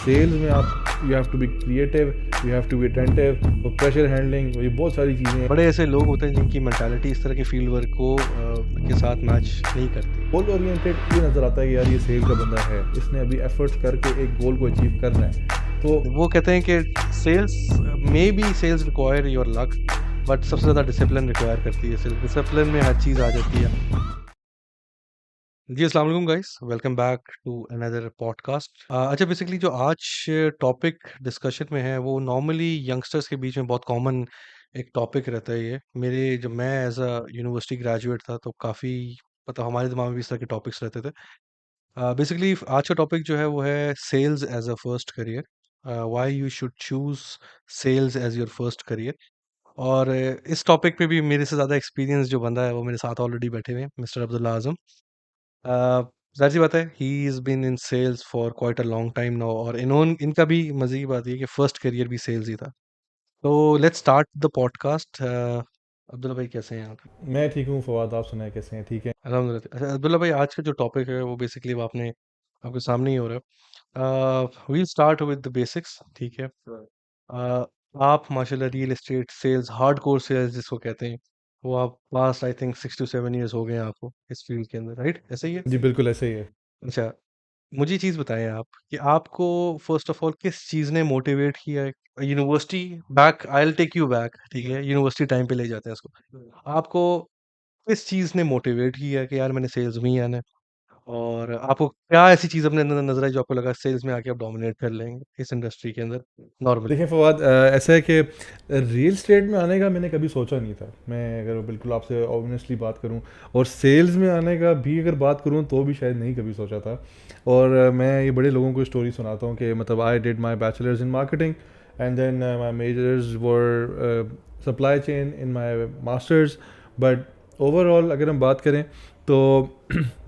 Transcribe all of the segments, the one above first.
Sales में आप you have to be creative, you have to be attentive, और pressure handling, ये बहुत सारी चीज़ें हैं। बड़े ऐसे लोग होते हैं जिनकी मेंटालिटी इस तरह के फील्ड वर्क को के साथ मैच नहीं करती। गोल ओरिएंटेड ये नज़र आता है कि यार ये सेल्स का बंदा है, इसने अभी एफर्ट्स करके एक गोल को अचीव करना है। तो वो कहते हैं कि sales may be sales require your luck, but सबसे ज़्यादा डिसिप्लिन रिक्वायर करती है सेल्स। डिसिप्लिन में हर चीज़ आ जाती है। जी, अस्सलाम वालेकुम guys, welcome back to another podcast. अच्छा, बेसिकली जो आज टॉपिक डिस्कशन में है वो नॉर्मली यंगस्टर्स के बीच में बहुत कॉमन एक टॉपिक रहता है। ये मेरे जब मैं एज अ यूनिवर्सिटी ग्रेजुएट था तो काफ़ी मतलब हमारे दिमाग में भी इस तरह के टॉपिक्स रहते थे। बेसिकली आज का टॉपिक जो है वो है sales as a first career, why you should choose sales as your first career. और इस टॉपिक पे भी मेरे से ज़्यादा एक्सपीरियंस जो बंदा है वो मेरे साथ ऑलरेडी बैठे हुए हैं, मिस्टर अब्दुल्ला आजम। ज़ाहिर सी बात है, he is been in sales for quite a long time now, और इनका भी मज़े की बात ये है कि फर्स्ट करियर भी सेल्स ही था। तो let's start the podcast. Abdullah भाई कैसे हैं आप? मैं ठीक हूँ फवाद, आप सुनाए कैसे हैं? ठीक है। अल्हम्दुलिल्लाह। अच्छा अब्दुल्ला भाई, आज का जो टॉपिक है वो बेसिकली वो आपने आपके सामने ही हो रहा है। We'll start with the basics, ठीक है? अ, आप माशाल्लाह real estate sales, hardcore sales जिसको कहते हैं, वो आप past I think 6 to 7 years हो गए हैं आपको इस फील्ड के अंदर, राइट? ऐसा ही है? जी बिल्कुल ऐसे ही है। अच्छा, मुझे ये चीज़ बताएँ आप कि आपको फ़र्स्ट ऑफ़ ऑल किस चीज़ ने मोटिवेट किया है? University back, I will take you back, ठीक है? यूनिवर्सिटी टाइम पे ले जाते हैं इसको। आपको किस चीज़ ने मोटिवेट किया कि यार मैंने सेल्स में ही आना है? और आपको क्या ऐसी चीज़ अपने अंदर नज़र आई जो आपको लगा सेल्स में आके आप डोमिनेट कर लेंगे इस इंडस्ट्री के अंदर नॉर्मली? देखिए फवाद, ऐसा है कि रियल स्टेट में आने का मैंने कभी सोचा नहीं था। मैं अगर बिल्कुल आपसे ऑनेस्टली बात करूं, और सेल्स में आने का भी अगर बात करूं तो भी शायद नहीं कभी सोचा था। और मैं ये बड़े लोगों को स्टोरी सुनाता हूं कि मतलब I did my bachelors in marketing, and then my majors were supply chain in my masters. But overall अगर हम बात करें तो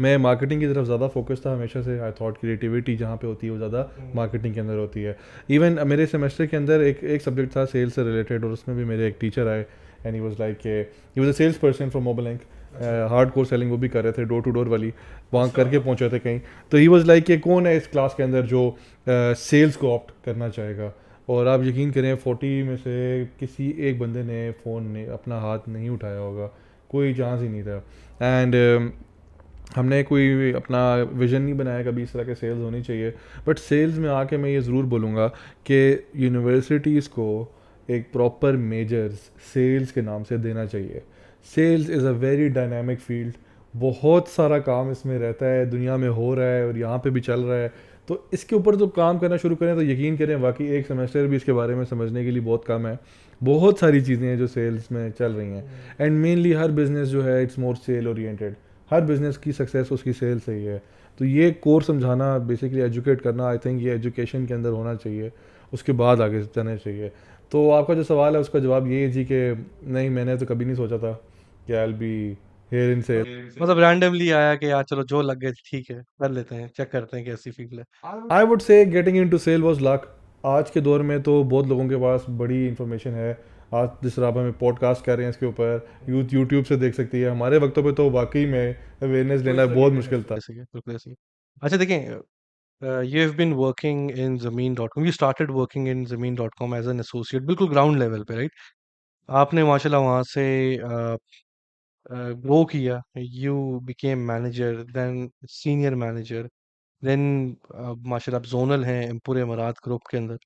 मैं मार्केटिंग की तरफ ज़्यादा फोकस था हमेशा से। आई थॉट क्रिएटिविटी जहाँ पे होती है वो ज़्यादा मार्केटिंग के अंदर होती है। इवन मेरे सेमेस्टर के अंदर एक सब्जेक्ट था सेल्स से रिलेटेड, और उसमें भी मेरे एक टीचर आए, and he was like he was a sales person from mobile. Hard core selling वो भी कर रहे थे, डोर टू डोर वाली, वहाँ करके पहुँचे थे कहीं। तो ही वाज लाइक कि कौन है इस क्लास के अंदर जो सेल्स को ऑप्ट करना चाहेगा। और आप यकीन करें 40 में से किसी एक बंदे ने फ़ोन ने अपना हाथ नहीं उठाया होगा, कोई चांस ही नहीं था। एंड हमने कोई अपना विज़न नहीं बनाया कभी इस तरह के सेल्स होनी चाहिए। बट सेल्स में आके मैं ये ज़रूर बोलूँगा कि यूनिवर्सिटीज़ को एक प्रॉपर मेजर्स सेल्स के नाम से देना चाहिए। Sales is a very dynamic field, बहुत सारा काम इसमें रहता है, दुनिया में हो रहा है और यहाँ पे भी चल रहा है। तो इसके ऊपर जो काम करना शुरू करें तो यकीन करें वाकई एक सेमेस्टर भी इसके बारे में समझने के लिए बहुत कम है। बहुत सारी चीज़ें हैं जो सेल्स में चल रही हैं, एंड मेनली हर बिज़नेस जो है इट्स मोर सेल ओरिएंटेड। हर बिज़नेस की सक्सेस उसकी सेल से ही है। तो ये कोर्स समझाना, बेसिकली एजुकेट करना, आई थिंक ये एजुकेशन के अंदर होना चाहिए, उसके बाद आगे जाना चाहिए। तो आपका जो सवाल है उसका जवाब ये है जी कि नहीं, मैंने तो कभी नहीं सोचा था कि I will be here in sale. मतलब रैंडमली आया कि यार चलो जो लग गए ठीक है, कर लेते हैं, चेक करते हैं कैसी फील्ड है। I would say getting into sale was luck. आज के दौर में तो बहुत लोगों के पास बड़ी इंफॉर्मेशन है। आज जिस तरह आप हमें पॉडकास्ट कर रहे हैं इसके ऊपर, यूट्यूब से देख सकती है। हमारे वक्तों पे तो वाकई में अवेयरनेस लेना बहुत मुश्किल था। ऐसे ही है, बिल्कुल ऐसे ही है। अच्छा देखिए, you have been working in Zameen dot com, you started working in Zameen dot com as an associate, बिल्कुल ग्राउंड लेवल पे, राइट? आपने माशाल्लाह वहाँ से ग्रो किया, you became manager, then senior manager, then माशाल्लाह आप ज़ोनल हैं पूरे इमारात ग्रुप के अंदर।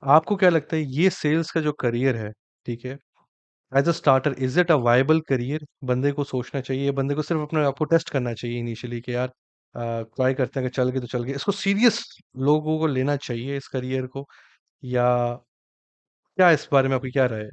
आपको क्या लगता है ये सेल्स का जो करियर है, ठीक है? As a starter is it a viable career? बंदे को सोचना चाहिए, बंदे को सिर्फ़ अपने आप को टेस्ट करना चाहिए इनिशियली कि यार ट्राई करते हैं कि चल गई तो चल गई। इसको सीरियस लोगों को लेना चाहिए इस करियर को, या क्या इस बारे में आपकी क्या राय है?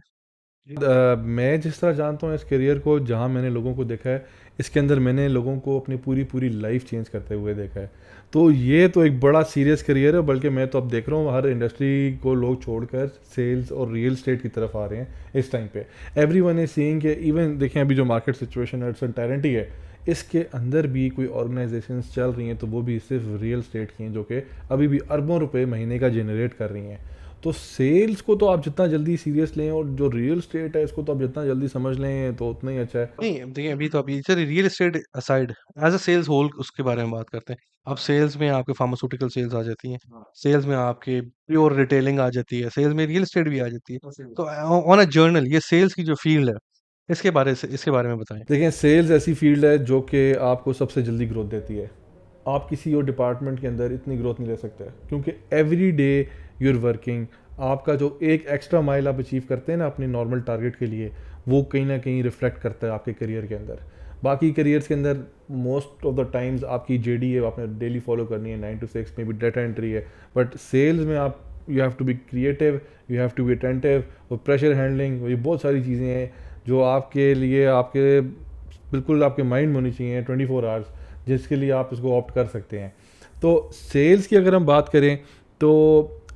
मैं जिस तरह जानता हूँ इस करियर को, जहाँ मैंने लोगों को देखा है, इसके अंदर मैंने लोगों को अपनी पूरी पूरी लाइफ चेंज करते हुए देखा है। तो ये तो एक बड़ा सीरियस करियर है। बल्कि मैं तो अब देख रहा हूँ हर इंडस्ट्री को लोग छोड़कर सेल्स और रियल स्टेट की तरफ आ रहे हैं इस टाइम पे। एवरी वन इज सीइंग कि इवन देखें अभी जो मार्केट सिचुएशन है, अनसर्टेनिटी है, इसके अंदर भी कोई ऑर्गेनाइजेशंस चल रही हैं तो वो भी सिर्फ रियल स्टेट की हैं, जो कि अभी भी अरबों रुपए महीने का जनरेट कर रही हैं। तो सेल्स को तो आप जितना जल्दी सीरियस लें, और जो रियल स्टेट है इसको तो आप जितना जल्दी समझ लें तो उतना ही अच्छा है। नहीं, देखिए अभी तो अभी चलिए real estate aside, as a sales whole उसके बारे में बात करते हैं। अब सेल्स में आपके फार्मास्यूटिकल सेल्स आ जाती हैं, सेल्स में आपके प्योर रिटेलिंग आ जाती है, सेल्स में रियल एस्टेट भी आ जाती है। तो ऑन अ जर्नल ये सेल्स की जो फील्ड है, इसके बारे में बताएँ? देखें, सेल्स ऐसी फील्ड है जो कि आपको सबसे जल्दी ग्रोथ देती है। आप किसी और डिपार्टमेंट के अंदर इतनी ग्रोथ नहीं ले सकते, क्योंकि एवरी डे यूर वर्किंग। आपका जो एक एक्स्ट्रा माइल आप अचीव करते हैं ना अपने नॉर्मल टारगेट के लिए, वो कहीं ना कहीं रिफ्लेक्ट करता है आपके करियर के अंदर। बाकी करियर्स के अंदर मोस्ट ऑफ द टाइम्स आपकी जेडी है, आपने डेली फॉलो करनी है, 9 to 6 में भी डाटा एंट्री है। बट सेल्स में आप you have to be creative, you have to be attentive, और प्रेशर हैंडलिंग, ये बहुत सारी चीज़ें हैं जो आपके लिए आपके बिल्कुल आपके माइंड में होनी चाहिए 24 आवर्स, जिसके लिए आप इसको ऑप्ट कर सकते हैं। तो सेल्स की अगर हम बात करें तो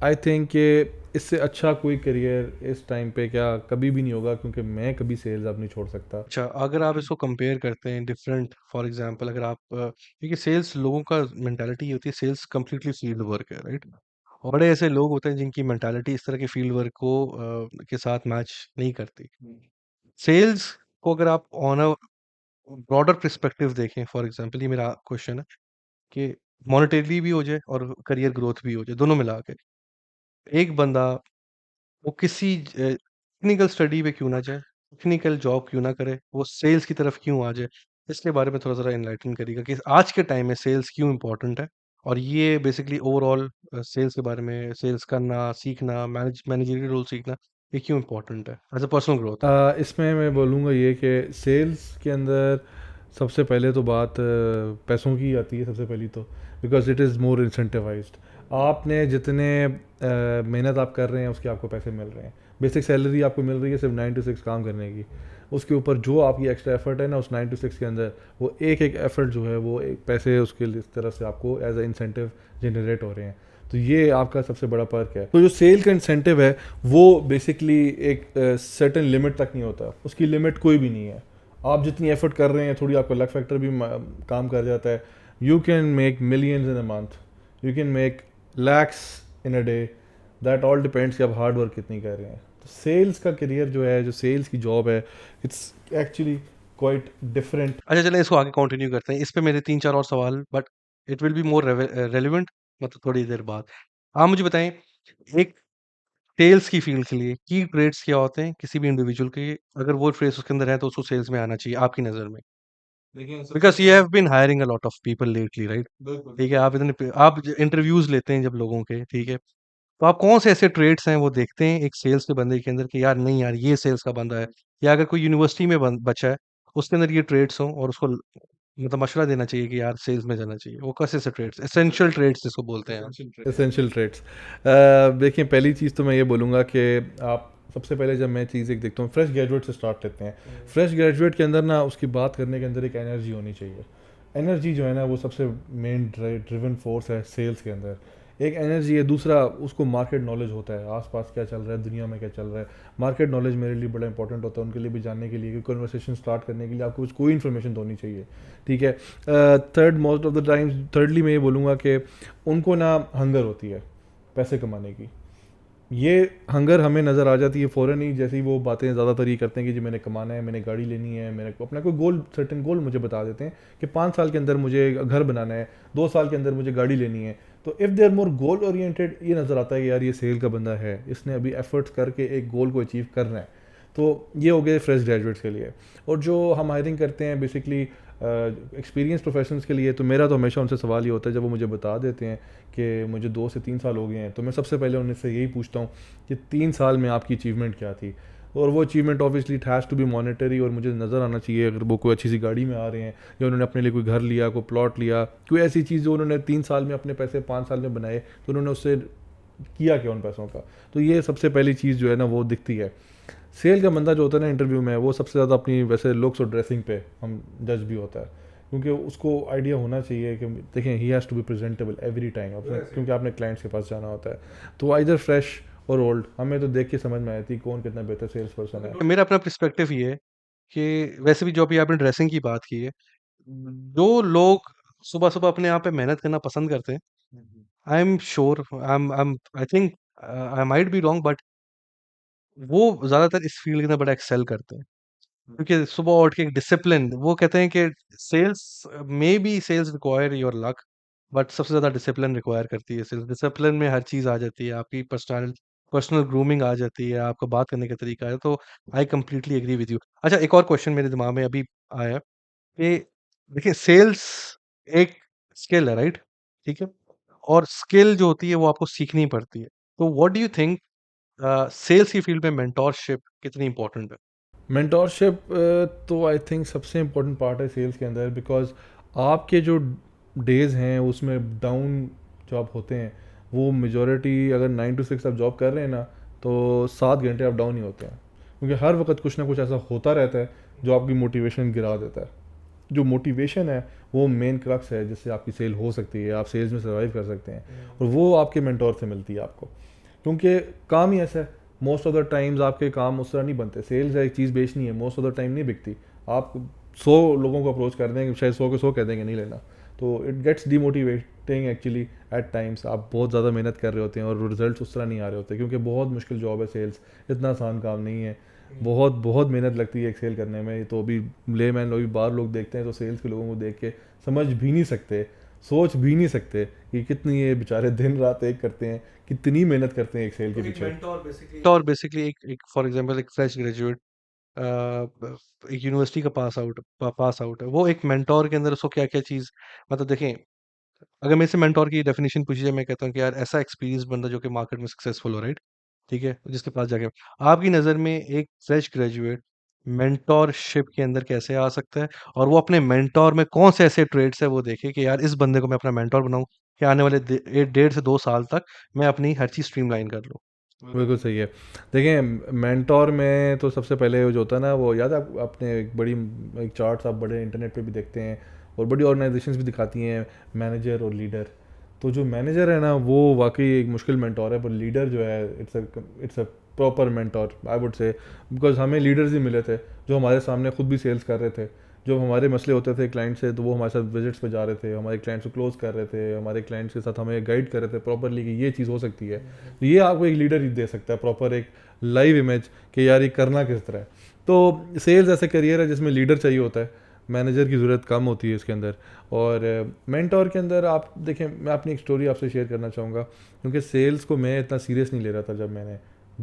आई थिंक कि इससे अच्छा कोई करियर इस टाइम पे क्या कभी भी नहीं होगा, क्योंकि मैं कभी सेल्स अब नहीं छोड़ सकता। अच्छा, अगर आप इसको कंपेयर करते हैं डिफरेंट, फॉर एग्जांपल अगर आप क्योंकि सेल्स लोगों का मेंटालिटी ये होती है, सेल्स कंप्लीटली फील्ड वर्क है, राइट? और बड़े ऐसे लोग होते हैं जिनकी मेंटालिटी इस तरह के फील्ड वर्क को के साथ मैच नहीं करती। सेल्स को अगर आप ऑन अ ब्रॉडर पर्सपेक्टिव देखें, फॉर एग्जांपल ये मेरा क्वेश्चन है कि मॉनेटरीली भी हो जाए और करियर ग्रोथ भी हो जाए, दोनों मिला के। एक बंदा वो किसी टेक्निकल स्टडी पे क्यों ना जाए, टेक्निकल जॉब क्यों ना करे, वो सेल्स की तरफ क्यों आ जाए? इसके बारे में थोड़ा-ज़रा एनलाइटन करिएगा कि आज के टाइम में सेल्स क्यों इम्पोर्टेंट है? और ये बेसिकली ओवरऑल सेल्स के बारे में, सेल्स करना, सीखना, मैनेजरियल रोल सीखना, ये क्यों इम्पोर्टेंट है एज़ अ पर्सनल ग्रोथ? इसमें मैं बोलूँगा ये कि सेल्स के अंदर सबसे पहले तो बात पैसों की आती है सबसे पहली तो, because it is more incentivised. आपने जितने मेहनत आप कर रहे हैं उसके आपको पैसे मिल रहे हैं। बेसिक सैलरी आपको मिल रही है सिर्फ 9 to 6 काम करने की। उसके ऊपर जो आपकी एक्स्ट्रा एफर्ट है ना उस 9 to 6 के अंदर, वो एक एक एफर्ट जो है वो एक पैसे उसके इस तरफ से आपको एज अ इंसेंटिव जनरेट हो रहे हैं। तो ये आपका सबसे बड़ा पर्क है। तो जो सेल का इंसेंटिव है वो बेसिकली एक सर्टेन लिमिट तक नहीं होता, उसकी लिमिट कोई भी नहीं है। आप जितनी एफर्ट कर रहे हैं, थोड़ी आपका लक फैक्टर भी काम कर जाता है। You can make millions in a month, you can make lakhs in a day. That all depends कि आप हार्ड वर्क कितनी कर रहे हैं। तो सेल्स का करियर जो है, जो सेल्स की जॉब है, इट्स एक्चुअली क्वाइट डिफरेंट। अच्छा चलें इसको आगे कंटिन्यू करते हैं। इस पे मेरे 3-4 और सवाल, but it will be more relevant मतलब थोड़ी देर बाद। आप मुझे बताएँ, एक सेल्स की फील्ड के लिए की ट्रेड्स क्या होते हैं किसी भी इंडिविजुअल के? अगर वो ट्रेड्स उसके अंदर है तो उसको सेल्स में आना चाहिए आपकी नज़र में? Because you have been hiring a lot of people lately, right? ठीक है, आप इंटरव्यूज़ लेते हैं जब लोगों के, ठीक है? तो आप कौन से ऐसे ट्रेड्स हैं वो देखते हैं एक सेल्स के बंदे के अंदर कि यार नहीं यार ये सेल्स का बंदा है, या अगर कोई यूनिवर्सिटी में बचा है उसके अंदर ये ट्रेड्स हों और उसको मतलब मशवरा देना चाहिए कि यार सेल्स में जाना चाहिए, वो कैसे से ट्रेड्स, एसेंशियल ट्रेड्स जिसको बोलते हैं हम? Essential trades. देखिए, पहली चीज़ तो मैं ये बोलूँगा कि आप सबसे पहले जब मैं चीज़ एक देखता हूँ, फ्रेश ग्रेजुएट से स्टार्ट लेते हैं। फ्रेश ग्रेजुएट के अंदर ना उसकी बात करने के अंदर एक एनर्जी होनी चाहिए। एनर्जी जो है ना वो सबसे मेन ड्रिवन फोर्स है सेल्स के अंदर। एक एनर्जी है, दूसरा उसको मार्केट नॉलेज होता है, आसपास क्या चल रहा है, दुनिया में क्या चल रहा है। मार्केट नॉलेज मेरे लिए बड़ा इंपॉर्टेंट होता है उनके लिए भी जानने के लिए कि कन्वर्सेशन स्टार्ट करने के लिए आपको कुछ कोई इन्फॉर्मेशन तो होनी चाहिए। ठीक है। Third most of the times, thirdly मैं ये बोलूँगा कि उनको ना हंगर होती है पैसे कमाने की। ये हंगर हमें नज़र आ जाती है फ़ौरन ही, जैसे ही वो बातें ज़्यादातर ये करते हैं कि जी मैंने कमाना है, मैंने गाड़ी लेनी है, मैंने अपना कोई गोल, सर्टेन गोल मुझे बता देते हैं कि 5 साल के अंदर मुझे घर बनाना है, 2 साल के अंदर मुझे गाड़ी लेनी है। तो if they are more goal oriented, ये नज़र आता है कि यार ये सेल का बंदा है, इसने अभी एफर्ट्स करके एक गोल को अचीव करना है। तो ये हो गए फ्रेश ग्रेजुएट्स के लिए। और जो हम हायरिंग करते हैं बेसिकली एक्सपीरियंस प्रोफेशनल्स के लिए, तो मेरा तो हमेशा उनसे सवाल ये होता है, जब वो मुझे बता देते हैं कि मुझे 2 से 3 साल हो गए हैं, तो मैं सबसे पहले उनसे यही पूछता हूँ कि 3 साल में आपकी अचीवमेंट क्या थी। और वो achievement obviously it has to be monetary, और मुझे नज़र आना चाहिए अगर वो कोई अच्छी सी गाड़ी में आ रहे हैं, या उन्होंने अपने लिए कोई घर लिया, कोई प्लॉट लिया, कोई ऐसी चीज़ जो उन्होंने 3 साल में अपने पैसे 5 साल में बनाए, तो उन्होंने उससे किया क्या उन पैसों का। तो ये सबसे पहली चीज़ जो है ना वो दिखती है। सेल का बंदा जो होता है ना इंटरव्यू में, वो सबसे ज़्यादा अपनी वैसे लुक्स और ड्रेसिंग पे हम जज भी होता है, क्योंकि उसको आइडिया होना चाहिए कि देखें he has to be presentable every time, क्योंकि आपने क्लाइंट्स के पास जाना होता है। तो आइदर फ्रेश और ओल्ड, हमें तो देख के समझ में आती है कौन कितना बेहतर सेल्स पर्सन है। मेरा अपना पर्सपेक्टिव ये है कि वैसे भी जो अभी आपने ड्रेसिंग की बात की है, जो लोग सुबह-सुबह अपने आप पे मेहनत करना पसंद करते हैं, I am sure, I think I might be wrong, but वो ज़्यादातर इस फील्ड के अंदर बड़ा एक्सेल करते हैं। क्योंकि सुबह उठ के एक डिसिप्लिन, वो कहते हैं कि sales may be sales require your luck, but सबसे ज़्यादा डिसिप्लिन रिक्वायर करती है सेल्स। डिसिप्लिन में हर चीज़ आ जाती है, आपकी पर्सनल ग्रूमिंग आ जाती है, आपका बात करने का तरीका है, तो I completely agree with you. अच्छा, एक और क्वेश्चन मेरे दिमाग में अभी आया कि देखिए सेल्स एक स्किल है, राइट? ठीक है? और स्किल जो होती है वो आपको सीखनी पड़ती है। तो what do you think sales की फील्ड में मेंटोरशिप कितनी इम्पोर्टेंट है? मेंटोरशिप तो आई थिंक सबसे इम्पोर्टेंट पार्ट है सेल्स के अंदर, बिकॉज आपके जो डेज हैं उसमें डाउन जॉब होते हैं, वो मेजॉरिटी अगर 9 to 6 आप जॉब कर रहे हैं ना, तो 7 घंटे आप डाउन ही होते हैं, क्योंकि हर वक्त कुछ ना कुछ ऐसा होता रहता है जो आपकी मोटिवेशन गिरा देता है। जो मोटिवेशन है वो मेन क्रक्स है जिससे आपकी सेल हो सकती है, आप सेल्स में सर्वाइव कर सकते हैं, और वो आपके मेंटोर से मिलती है आपको, क्योंकि काम ही ऐसा है। मोस्ट ऑफ द टाइम्स आपके काम उस तरह नहीं बनते। सेल्स एक चीज़ बेचनी है, मोस्ट ऑफ द टाइम नहीं बिकती। आप 100 लोगों को अप्रोच कर देंगे, शायद 100 के 100 कह देंगे नहीं लेना, तो it gets demotivating actually at times. आप बहुत ज़्यादा मेहनत कर रहे होते हैं और रिजल्ट उस तरह नहीं आ रहे होते, क्योंकि बहुत मुश्किल जॉब है सेल्स, इतना आसान काम नहीं है। बहुत बहुत मेहनत लगती है एक सेल करने में। तो अभी लेमैन लोग, बाहर लोग देखते हैं तो सेल्स के लोगों को देख के समझ भी नहीं सकते, सोच भी नहीं सकते कि कितनी ये बेचारे दिन रात एक करते हैं, कितनी मेहनत करते हैं एक सेल के पीछे। मेंटोर बेसिकली एक फॉर एग्जांपल एक फ्रेश ग्रेजुएट एक यूनिवर्सिटी का पास आउट है, वो एक मेंटोर के अंदर उसको क्या-क्या चीज़ मतलब देखें, अगर मेरे से मेंटोर की डेफिनिशन पूछी जाए, मैं कहता हूँ कि यार ऐसा एक्सपीरियंस बंदा जो कि मार्केट में सक्सेसफुल हो, राइट? ठीक है? जिसके पास जाके आपकी नज़र में एक फ्रेश ग्रेजुएट मेंटोरशिप के अंदर कैसे आ सकता है? और वो अपने मेंटोर में कौन से ऐसे ट्रेड्स है वो देखे कि यार इस बंदे को मैं अपना मेंटोर बनाऊँ कि आने वाले डेढ़ से 2 साल तक मैं अपनी हर चीज़ स्ट्रीमलाइन कर लूँ। बिल्कुल सही है। देखिए, मेंटोर में तो सबसे पहले वो जो होता है ना, वो याद है आपने एक बड़ी एक चार्ट्स आप बड़े इंटरनेट पे भी देखते हैं और बड़ी ऑर्गेनाइजेशंस भी दिखाती हैं, मैनेजर और लीडर। तो जो मैनेजर है ना, वो वाकई एक मुश्किल मेंटोर है, पर लीडर जो है it's a proper mentor I would से, बिकॉज हमें लीडर्स ही मिले थे जो हमारे सामने खुद भी सेल्स कर रहे थे। जो हमारे मसले होते थे क्लाइंट से, तो वो हमारे साथ विजिट्स पे जा रहे थे, हमारे क्लाइंट्स को क्लोज कर रहे थे, हमारे क्लाइंट्स के साथ हमें गाइड कर रहे थे प्रॉपरली कि ये चीज़ हो सकती है। तो ये आपको एक लीडर ही दे सकता है, प्रॉपर एक लाइव इमेज कि यार ये करना किस तरह है। तो सेल्स ऐसे करियर है जिसमें लीडर चाहिए होता है, मैनेजर की ज़रूरत कम होती है इसके अंदर। और मेंटोर के अंदर आप देखें, मैं अपनी एक स्टोरी आपसे शेयर करना चाहूँगा, क्योंकि सेल्स को मैं इतना सीरियस नहीं ले रहा था जब मैंने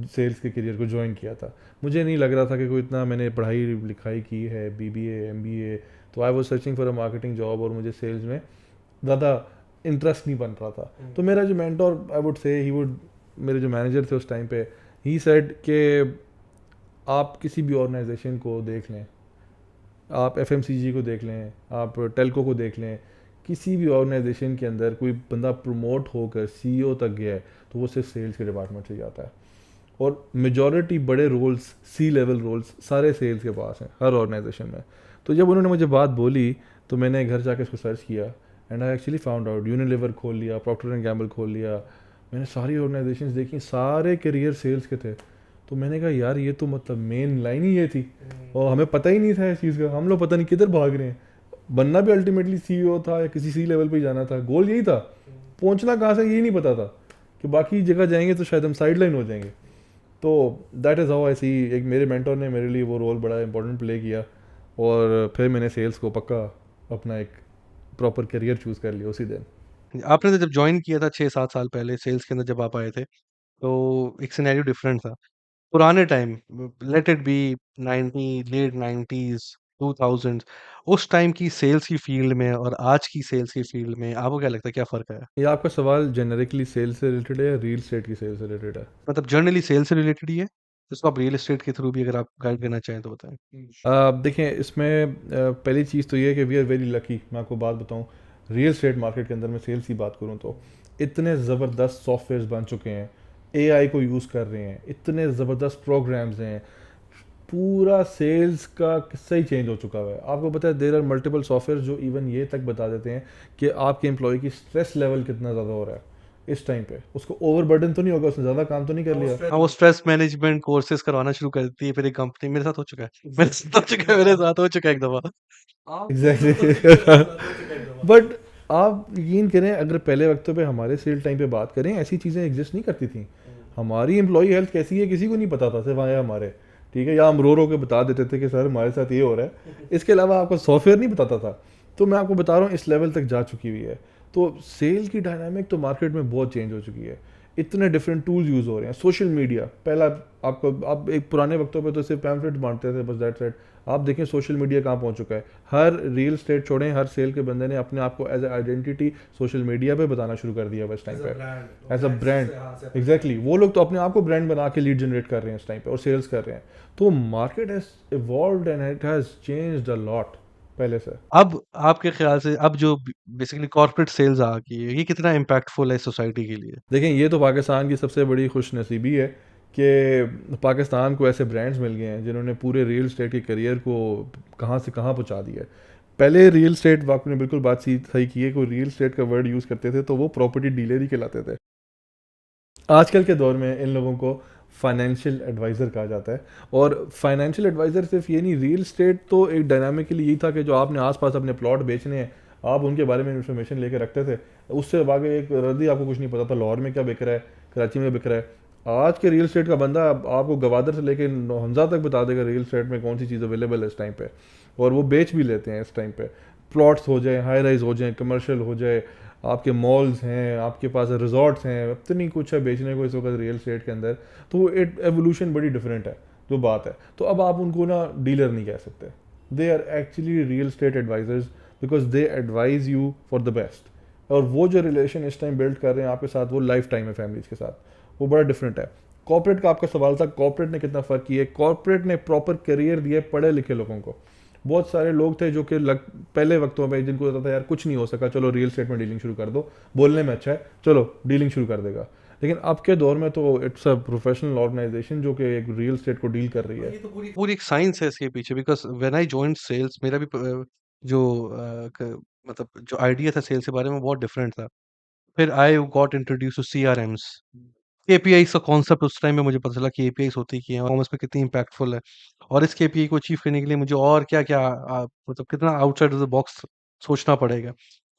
सेल्स के करियर को ज्वाइन किया था। मुझे नहीं लग रहा था कि कोई इतना, मैंने पढ़ाई लिखाई की है, BBA MBA, तो I was searching for a marketing job, और मुझे सेल्स में ज़्यादा इंटरेस्ट नहीं बन रहा था। तो मेरा जो मेंटोर आई वुड से, ही वुड, मेरे जो मैनेजर थे उस टाइम पे, ही सेड कि आप किसी भी ऑर्गेनाइजेशन को देख लें, आप FMCG को देख लें, आप टेल्को को देख लें, किसी भी ऑर्गेनाइजेशन के अंदर कोई बंदा प्रमोट होकर CEO तक गया है तो वो सिर्फ सेल्स के डिपार्टमेंट से जाता है। और मेजॉरिटी बड़े रोल्स, C लेवल रोल्स सारे सेल्स के पास हैं हर ऑर्गेनाइजेशन में। तो जब उन्होंने मुझे बात बोली तो मैंने घर जाकर इसको सर्च किया, and I actually found out, Unilever खोल लिया, प्रॉक्टर एंड गैम्बल खोल लिया, मैंने सारी ऑर्गेनाइजेशंस देखी, सारे करियर सेल्स के थे। तो मैंने कहा यार ये तो मतलब मेन लाइन ही ये थी, और हमें पता ही नहीं था इस चीज़ का। हम लोग पता नहीं किधर भाग रहे हैं। बनना भी अल्टीमेटली CEO था या किसी C लेवल पे ही जाना था, गोल यही था। पहुंचना कहाँ से यही नहीं पता था, कि बाकी जगह जाएंगे तो शायद हम साइड लाइन हो जाएंगे। तो दैट इज़ हाउ आई सी। एक मेरे मेंटोर ने मेरे लिए वो रोल बड़ा इंपॉर्टेंट प्ले किया, और फिर मैंने सेल्स को पक्का अपना एक प्रॉपर करियर चूज़ कर लिया उसी दिन। आपने तो जब जॉइन किया था 6-7 साल पहले सेल्स के अंदर जब आप आए थे, तो एक सिनेरियो डिफरेंट था। पुराने time let it be 90 late 90s 2000s उस टाइम की सेल्स की फील्ड में और आज की सेल्स की फील्ड में आपको क्या लगता है क्या फ़र्क है? ये आपका सवाल जेनरिकली सेल्स से रिलेटेड है या रियल एस्टेट की सेल्स से रिलेटेड है? मतलब जनरली सेल्स से रिलेटेड ही है, इसको आप रियल एस्टेट के थ्रू भी अगर आप गाइड करना चाहें तो बताएँ? देखें, इसमें पहली चीज़ तो ये है कि वी आर वेरी लकी। मैं आपको बात बताऊं, रियल एस्टेट मार्केट के अंदर मैं सेल्स की बात करूं तो इतने ज़बरदस्त सॉफ्टवेयर्स बन चुके हैं, AI को यूज़ कर रहे हैं, इतने ज़बरदस्त प्रोग्राम्स हैं, पूरा सेल्स का किस्सा ही चेंज हो चुका हुआ है। आपको पता है देयर आर मल्टीपल सॉफ्टवेयर जो इवन ये तक बता देते हैं कि आपके एम्प्लॉय की स्ट्रेस लेवल कितना ज़्यादा हो रहा है इस टाइम पे। उसको ओवरबर्डन तो नहीं होगा, उसने ज़्यादा काम तो नहीं कर लिया। हाँ, वो स्ट्रेस मैनेजमेंट कोर्सेज़ करवाना शुरू कर देती है फिर एक कंपनी मेरे साथ हो चुका है। मेरे साथ हो चुका है एक दफ़ा। एग्जैक्टली। बट आप यकीन करें, अगर पहले वक्तों पे हमारे सेल टाइम पे बात करें, ऐसी चीज़ें एग्जिस्ट नहीं करती थी। हमारी एम्प्लॉई हेल्थ कैसी है किसी को नहीं पता था, सिर्फ आया हमारे, ठीक है, या हम रो रो के बता देते थे कि सर हमारे साथ ये हो रहा है। इसके अलावा आपको सॉफ्टवेयर नहीं बताता था। तो मैं आपको बता रहा हूँ इस लेवल तक जा चुकी हुई है। तो सेल की डायनामिक तो मार्केट में बहुत चेंज हो चुकी है। इतने डिफरेंट टूल्स यूज़ हो रहे हैं। सोशल मीडिया पहला, आपको आप एक पुराने वक्तों पे तो सिर्फ पैम्फलेट बांटते थे बस, दैट्स इट। आप देखें सोशल मीडिया कहाँ पहुँच चुका है। हर रियल स्टेट छोड़ें, हर सेल के बंदे ने अपने आप को as a identity social media पे बताना शुरू कर दिया बस टाइम पे, एज अ ब्रांड। एग्जैक्टली, वो लोग तो अपने आप को ब्रांड बना के लीड जनरेट कर रहे हैं इस टाइम पे और सेल्स कर रहे हैं। तो market has evolved and it has changed a lot पहले से। अब आपके ख़्याल से अब जो बेसिकली कॉर्पोरेट सेल्स आ गई है, ये कितना इम्पैक्टफुल है सोसाइटी के लिए? देखें, ये तो पाकिस्तान की सबसे बड़ी खुशनसीबी है कि पाकिस्तान को ऐसे ब्रांड्स मिल गए हैं जिन्होंने पूरे रियल स्टेट के करियर को कहाँ से कहाँ पहुँचा दिया है। पहले रियल स्टेट, आपने बिल्कुल बात सही की है, कोई रियल स्टेट का वर्ड यूज़ करते थे तो वो प्रॉपर्टी डीलर ही कहलाते थे। आजकल के दौर में इन लोगों को फाइनेंशियल एडवाइज़र कहा जाता है। और फाइनेंशियल एडवाइज़र सिर्फ ये नहीं, रियल स्टेट तो एक डायनामिकली यही था कि जो आपने आसपास अपने प्लॉट बेचने हैं, आप उनके बारे में इंफॉर्मेशन लेके रखते थे। उससे आगे एक रद्दी आपको कुछ नहीं पता था लाहौर में क्या बिक रहा है, कराची में बिक रहा है। आज के रियल स्टेट का बंदा आपको गवादर से लेके हमजा तक बता देगा रियल स्टेट में कौन सी चीज़ अवेलेबल है इस टाइम पे, और वो बेच भी लेते हैं इस टाइम पे। प्लॉट्स हो जाए, हाई राइज हो जाए, कमर्शियल हो जाए, आपके मॉल्स हैं, आपके पास रिजॉर्ट्स हैं, इतनी कुछ है बेचने को इस वक्त रियल स्टेट के अंदर। तो एक एवोल्यूशन बड़ी डिफरेंट है जो बात है। तो अब आप उनको ना डीलर नहीं कह सकते, they are actually real state advisers, because they advise you for the best. और वो जो रिलेशन इस टाइम बिल्ड कर रहे हैं आपके साथ, वो लाइफ टाइम है फैमिलीज के साथ, वो बड़ा डिफरेंट है। कॉर्पोरेट का आपका सवाल था, कॉर्पोरेट ने कितना फ़र्क किया है। कॉर्पोरेट ने प्रॉपर करियर दिया है पढ़े लिखे लोगों को। बहुत सारे लोग थे जो कि पहले वक्तों में जिनको होता था यार कुछ नहीं हो सका, चलो रियल स्टेट में डीलिंग शुरू कर दो, बोलने में अच्छा है, चलो डीलिंग शुरू कर देगा। लेकिन अब के दौर में तो इट्स अ प्रोफेशनल ऑर्गेनाइजेशन जो कि एक रियल स्टेट को डील कर रही है। ये तो पूरी एक साइंस है इसके पीछे, because when I joined sales मेरा भी जो मतलब जो आइडिया था सेल्स के बारे में बहुत डिफरेंट था। फिर आई गॉट इंट्रोड्यूस्ड टू सीआरएम्स। केपीआईज़ का कॉन्सेप्ट उस टाइम पे मुझे पता चला कि केपीआईज़ होती क्या है, परफॉर्मेंस पे कितनी इम्पैक्टफुल है, और इस केपीआई को अचीव करने के लिए मुझे और क्या-क्या मतलब कितना आउटसाइड ऑफ द बॉक्स सोचना पड़ेगा।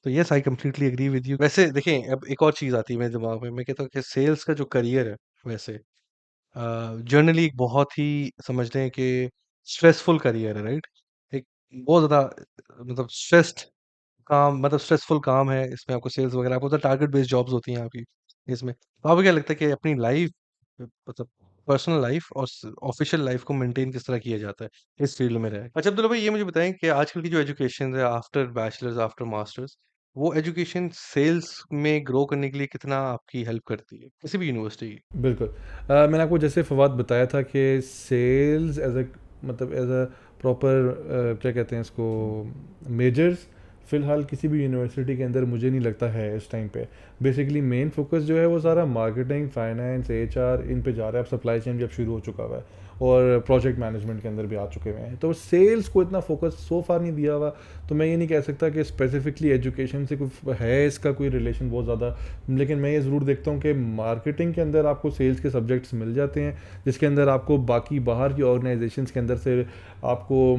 तो yes, I completely agree with you. वैसे देखें, अब एक और चीज़ आती है मेरे दिमाग में, मैं कहता हूँ कि सेल्स का जो करियर है वैसे जनरली एक बहुत ही समझ लें कि स्ट्रेसफुल करियर है, राइट? एक बहुत ज़्यादा मतलब स्ट्रेसफुल काम है, इसमें आपको सेल्स वगैरह, आपको तो टारगेट बेस्ड जॉब्स होती हैं आपकी इसमें। तो आपको क्या लगता है कि अपनी लाइफ मतलब पर्सनल लाइफ और ऑफिशियल लाइफ को मेंटेन किस तरह किया जाता है इस फील्ड में रहे? अच्छा अब्दुल्ला भाई, ये मुझे बताएं कि आजकल की जो एजुकेशन है आफ्टर बैचलर्स आफ्टर मास्टर्स, वो एजुकेशन सेल्स में ग्रो करने के लिए कितना आपकी हेल्प करती है किसी भी यूनिवर्सिटी की? बिल्कुल। मैंने आपको जैसे फवाद बताया था कि सेल्स एज अ, मतलब एज अ प्रॉपर क्या कहते हैं इसको, मेजर्स फ़िलहाल किसी भी यूनिवर्सिटी के अंदर मुझे नहीं लगता है इस टाइम पे। बेसिकली मेन फोकस जो है वो सारा मार्केटिंग, फाइनेंस, एचआर इन पे जा रहा है। अब सप्लाई चेन भी अब शुरू हो चुका हुआ है और प्रोजेक्ट मैनेजमेंट के अंदर भी आ चुके हुए हैं। तो सेल्स को इतना फोकस सो फार नहीं दिया हुआ। तो मैं ये नहीं कह सकता कि स्पेसिफिकली एजुकेशन से कोई है इसका कोई रिलेशन बहुत ज़्यादा। लेकिन मैं ये ज़रूर देखता हूँ कि मार्केटिंग के अंदर आपको सेल्स के सब्जेक्ट्स मिल जाते हैं, जिसके अंदर आपको बाकी बाहर की ऑर्गेनाइजेशंस के अंदर से आपको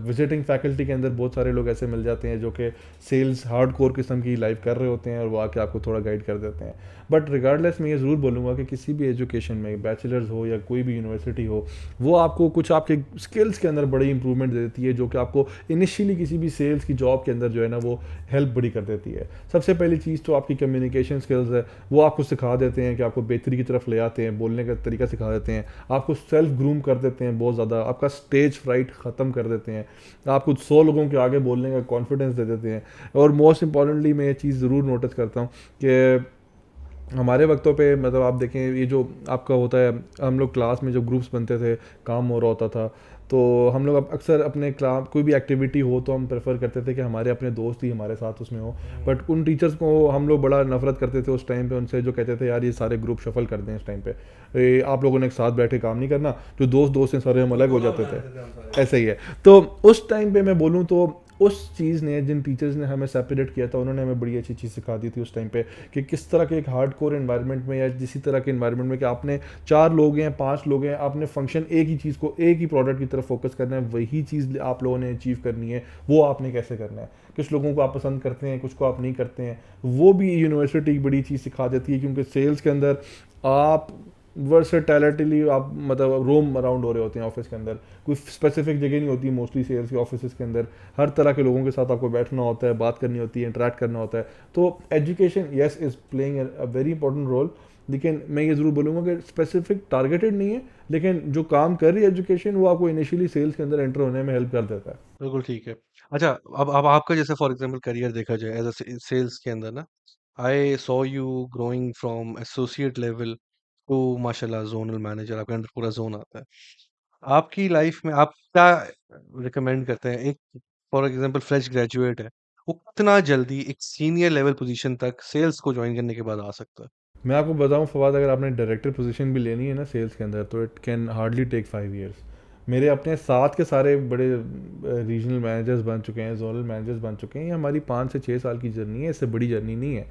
विजिटिंग फैकल्टी के अंदर बहुत सारे लोग ऐसे मिल जाते हैं जो कि सेल्स हार्ड कोर किस्म की लाइव कर रहे होते हैं और वो आके आपको थोड़ा गाइड कर देते हैं। बट रिगार्डलेस मैं ये ज़रूर बोलूँगा कि किसी भी एजुकेशन में, बैचलर्स हो या कोई भी यूनिवर्सिटी हो, वो आपको कुछ आपके स्किल्स के अंदर बड़ी इंप्रूवमेंट दे देती है, जो कि आपको इनिशियली किसी भी सेल्स की जॉब के अंदर जो है ना वो हेल्प बड़ी कर देती है। सबसे पहली चीज़ तो आपकी कम्युनिकेशन स्किल्स है, वो आपको सिखा देते हैं कि आपको बेहतरी की तरफ ले आते हैं, बोलने का तरीका सिखा देते हैं, आपको सेल्फ ग्रूम कर देते हैं बहुत ज़्यादा, आपका स्टेज फ्राइट ख़त्म कर देते हैं, आपको 100 लोगों के आगे बोलने का कॉन्फिडेंस दे देते हैं। और मोस्ट इंपॉर्टेंटली मैं ये चीज़ ज़रूर नोटिस करता हूँ कि हमारे वक्तों पे, मतलब आप देखें ये जो आपका होता है, हम लोग क्लास में जो ग्रुप्स बनते थे, काम हो रहा होता था, तो हम लोग अक्सर अपने क्लास कोई भी एक्टिविटी हो तो हम प्रेफर करते थे कि हमारे अपने दोस्त ही हमारे साथ उसमें हो। बट उन टीचर्स को हम लोग बड़ा नफरत करते थे उस टाइम पे उनसे, जो कहते थे यार ये सारे ग्रुप शफल कर दें इस टाइम पे, आप लोगों ने एक साथ बैठ के काम नहीं करना, जो दोस्त दोस्त हैं सारे हम अलग हो जाते थे। ऐसे ही है। तो उस टाइम पे मैं बोलूँ तो उस चीज़ ने, जिन टीचर्स ने हमें सेपरेट किया था, उन्होंने हमें बड़ी अच्छी चीज़ सिखा दी थी उस टाइम पे कि किस तरह के एक हार्ड कोर इन्वायरमेंट में या किसी तरह के इन्वायरमेंट में कि आपने 4 लोग हैं, 5 लोग हैं, आपने फंक्शन एक ही चीज़ को, एक ही प्रोडक्ट की तरफ फोकस करना है, वही चीज़ आप लोगों ने अचीव करनी है, वो आपने कैसे करना है। कुछ लोगों को आप पसंद करते हैं, कुछ को आप नहीं करते हैं, वो भी यूनिवर्सिटी बड़ी चीज़ सिखा देती है, क्योंकि सेल्स के अंदर आप वर्सेटैलिटीली आप मतलब रोम अराउंड हो रहे होते हैं ऑफिस के अंदर, कोई स्पेसिफिक जगह नहीं होती मोस्टली सेल्स के ऑफिस के अंदर। हर तरह के लोगों के साथ आपको बैठना होता है, बात करनी होती है, इंटरेक्ट करना होता है। तो education yes is playing a very important role, लेकिन मैं ये ज़रूर बोलूँगा कि स्पेसिफिक टारगेटेड नहीं है, लेकिन जो काम कर रही है एजुकेशन वो आपको इनिशियली सेल्स के अंदर एंटर होने में हेल्प कर देता है। बिल्कुल ठीक है। अच्छा, अब आपका जैसे फॉर एग्ज़ाम्पल करियर देखा जाए एज़ अ सेल्स के अंदर ना, I saw you growing from associate level to माशाल्लाह ज़ोनल मैनेजर, आपके अंडर पूरा ज़ोन आता है। आपकी लाइफ़ में आप क्या रिकमेंड करते हैं? एक फॉर एग्ज़ाम्पल फ्रेश ग्रेजुएट है, वो कितना जल्दी एक सीनियर लेवल पोज़ीशन तक सेल्स को जॉइन करने के बाद आ सकता है? मैं आपको बताऊं फवाद, अगर आपने डायरेक्टर पोजीशन भी लेनी है ना सेल्स के अंदर, तो it can hardly take 5 years. मेरे अपने साथ के सारे बड़े रीजनल मैनेजर्स बन चुके हैं, जोनल मैनेजर्स बन चुके हैं। ये हमारी 5 से 6 साल की जर्नी है, इससे बड़ी जर्नी नहीं है।